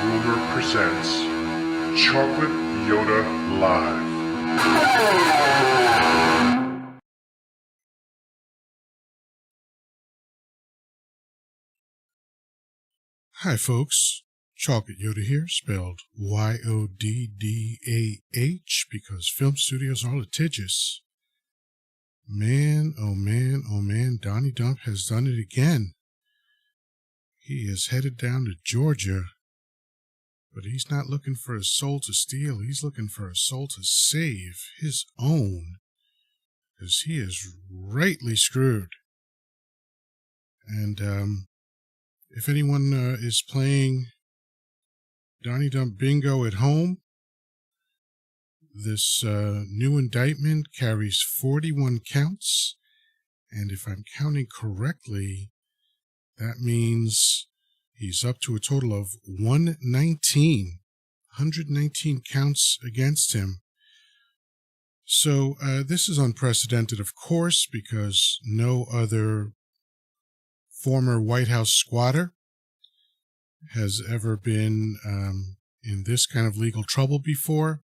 Ruler presents Chocolate Yoddah Live. Hi folks, Chocolate Yoddah here, spelled Y-O-D-D-A-H, because film studios are litigious. Man, oh man, oh man, Donnie Dump has done it again. He is headed down to Georgia, but he's not looking for a soul to steal, he's looking for a soul to save, his own, because he is rightly screwed. And, if anyone is playing Donnie Dump Bingo at home, this new indictment carries 41 counts, and if I'm counting correctly, that means he's up to a total of 119 counts against him. So this is unprecedented, of course, because no other former White House squatter has ever been in this kind of legal trouble before.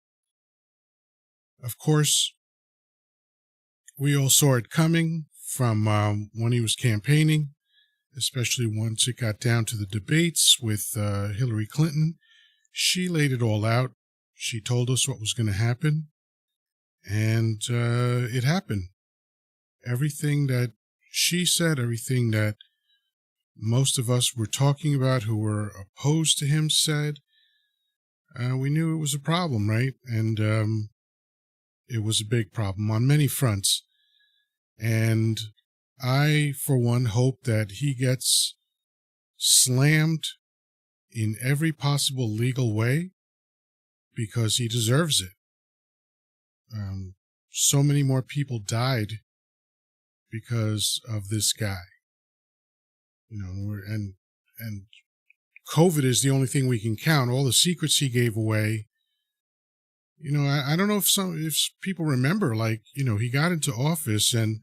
Of course, we all saw it coming from when he was campaigning, especially once it got down to the debates with Hillary Clinton. She laid it all out. She told us what was going to happen, and it happened. Everything that she said, everything that most of us were talking about who were opposed to him said, we knew it was a problem, right? And it was a big problem on many fronts. And I, for one, hope that he gets slammed in every possible legal way because he deserves it. So many more people died because of this guy. You know, and COVID is the only thing we can count. All the secrets he gave away. You know, I don't know if people remember, like, you know, he got into office and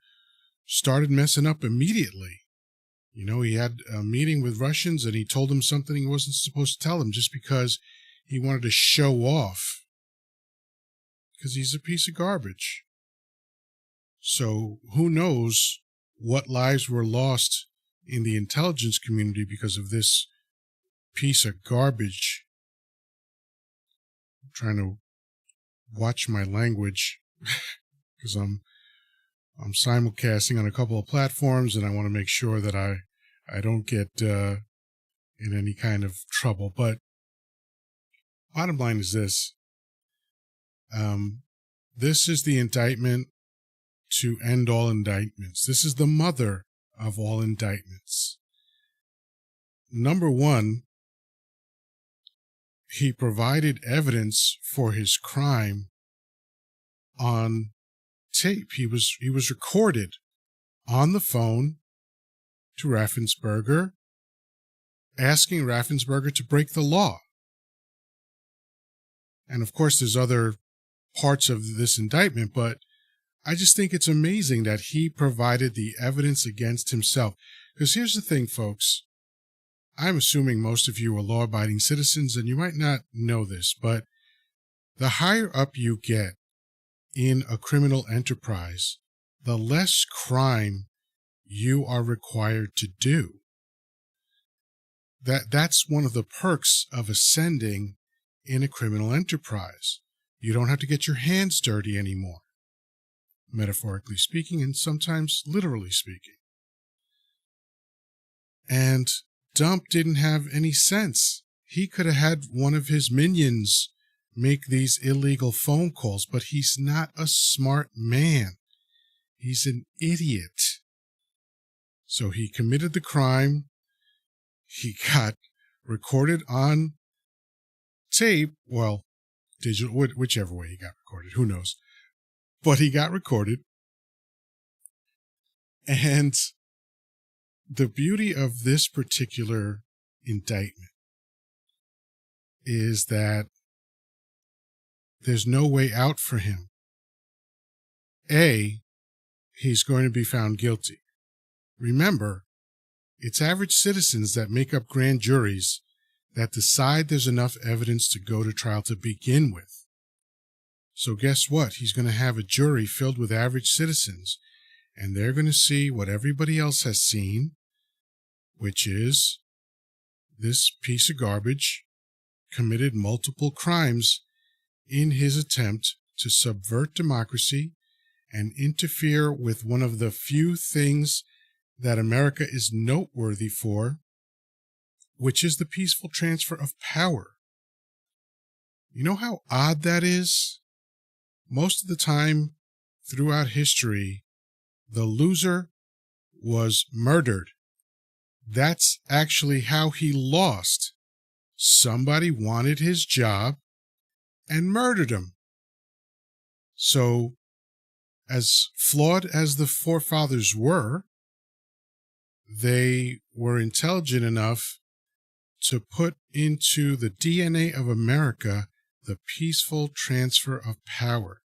started messing up immediately. You know, he had a meeting with Russians and he told them something he wasn't supposed to tell them just because he wanted to show off. Because he's a piece of garbage. So who knows what lives were lost in the intelligence community because of this piece of garbage. I'm trying to watch my language because I'm simulcasting on a couple of platforms and I want to make sure that I don't get in any kind of trouble. But bottom line is this. This is the indictment to end all indictments. This is the mother of all indictments. Number one, he provided evidence for his crime on tape. He was recorded on the phone to Raffensperger, asking Raffensperger to break the law. And of course, there's other parts of this indictment, but I just think it's amazing that he provided the evidence against himself. Because here's the thing, folks. I'm assuming most of you are law-abiding citizens, and you might not know this, but the higher up you get in a criminal enterprise, the less crime you are required to do. That's one of the perks of ascending in a criminal enterprise. You don't have to get your hands dirty anymore. Metaphorically speaking, and sometimes literally speaking. And Dump didn't have any sense. He could have had one of his minions make these illegal phone calls, but he's not a smart man. He's an idiot. So he committed the crime. He got recorded on tape, well, digital, whichever way he got recorded, who knows. But he got recorded. And the beauty of this particular indictment is that there's no way out for him. A, he's going to be found guilty. Remember, it's average citizens that make up grand juries that decide there's enough evidence to go to trial to begin with. So guess what? He's going to have a jury filled with average citizens, and they're going to see what everybody else has seen, which is this piece of garbage committed multiple crimes in his attempt to subvert democracy and interfere with one of the few things that America is noteworthy for, which is the peaceful transfer of power. You know how odd that is? Most of the time throughout history, the loser was murdered. That's actually how he lost. Somebody wanted his job and murdered him. So, as flawed as the forefathers were, they were intelligent enough to put into the DNA of America the peaceful transfer of power.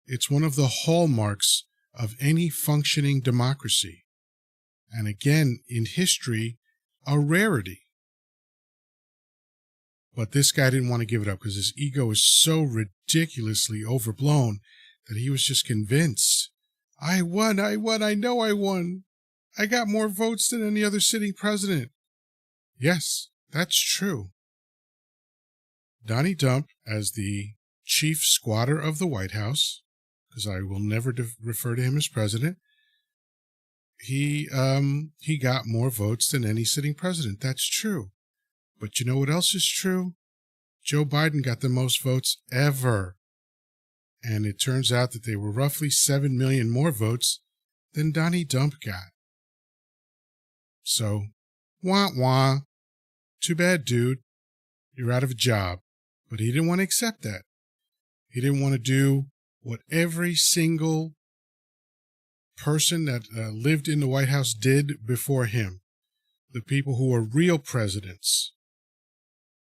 It's one of the hallmarks of any functioning democracy. And again, in history, a rarity. But this guy didn't want to give it up because his ego is so ridiculously overblown that he was just convinced. I won, I know I won. I got more votes than any other sitting president. Yes, that's true. Donnie Dump, as the chief squatter of the White House, because I will never refer to him as president, he got more votes than any sitting president. That's true. But you know what else is true? Joe Biden got the most votes ever. And it turns out that they were roughly 7 million more votes than Donnie Dump got. So, wah wah. Too bad, dude. You're out of a job. But he didn't want to accept that. He didn't want to do what every single person that lived in the White House did before him. The people who were real presidents.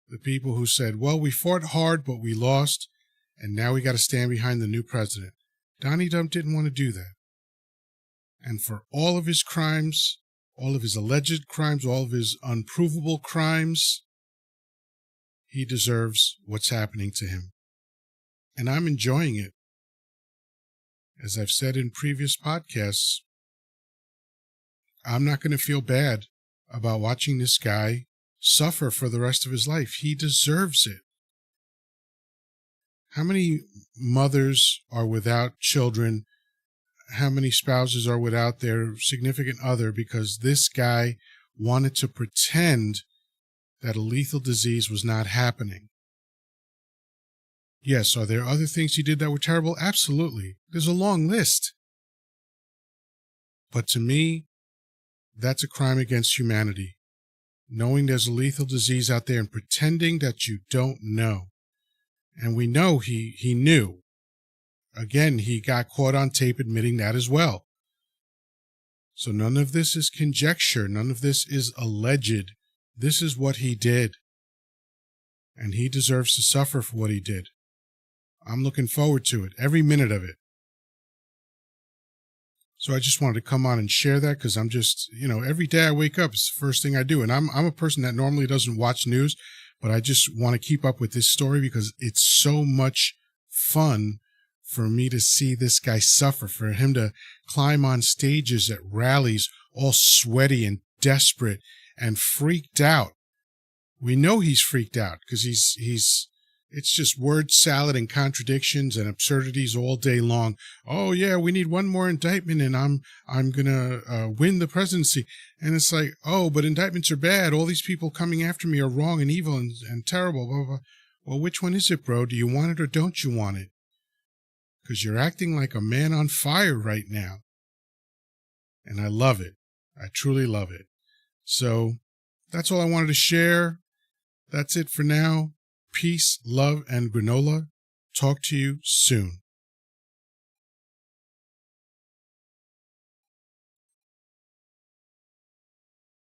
The people who said, well, we fought hard, but we lost, and now we got to stand behind the new president. Donnie Dump didn't want to do that. And for all of his crimes, all of his alleged crimes, all of his unprovable crimes, he deserves what's happening to him. And I'm enjoying it. As I've said in previous podcasts, I'm not going to feel bad about watching this guy suffer for the rest of his life. He deserves it. How many mothers are without children? How many spouses are without their significant other because this guy wanted to pretend that a lethal disease was not happening? Yes, are there other things he did that were terrible? Absolutely. There's a long list. But to me, that's a crime against humanity. Knowing there's a lethal disease out there and pretending that you don't know. And we know he knew. Again, he got caught on tape admitting that as well. So none of this is conjecture. None of this is alleged. This is what he did. And he deserves to suffer for what he did. I'm looking forward to it, every minute of it. So I just wanted to come on and share that because I'm just, every day I wake up, it's the first thing I do. And I'm a person that normally doesn't watch news, but I just want to keep up with this story because it's so much fun for me to see this guy suffer, for him to climb on stages at rallies all sweaty and desperate and freaked out. We know he's freaked out because it's just word salad and contradictions and absurdities all day long. Oh yeah, we need one more indictment and I'm gonna win the presidency. And it's like, oh, but indictments are bad. All these people coming after me are wrong and evil and terrible. Blah, blah, blah. Well, which one is it, bro? Do you want it or don't you want it? Because you're acting like a man on fire right now. And I love it. I truly love it. So that's all I wanted to share. That's it for now. Peace, love, and granola. Talk to you soon.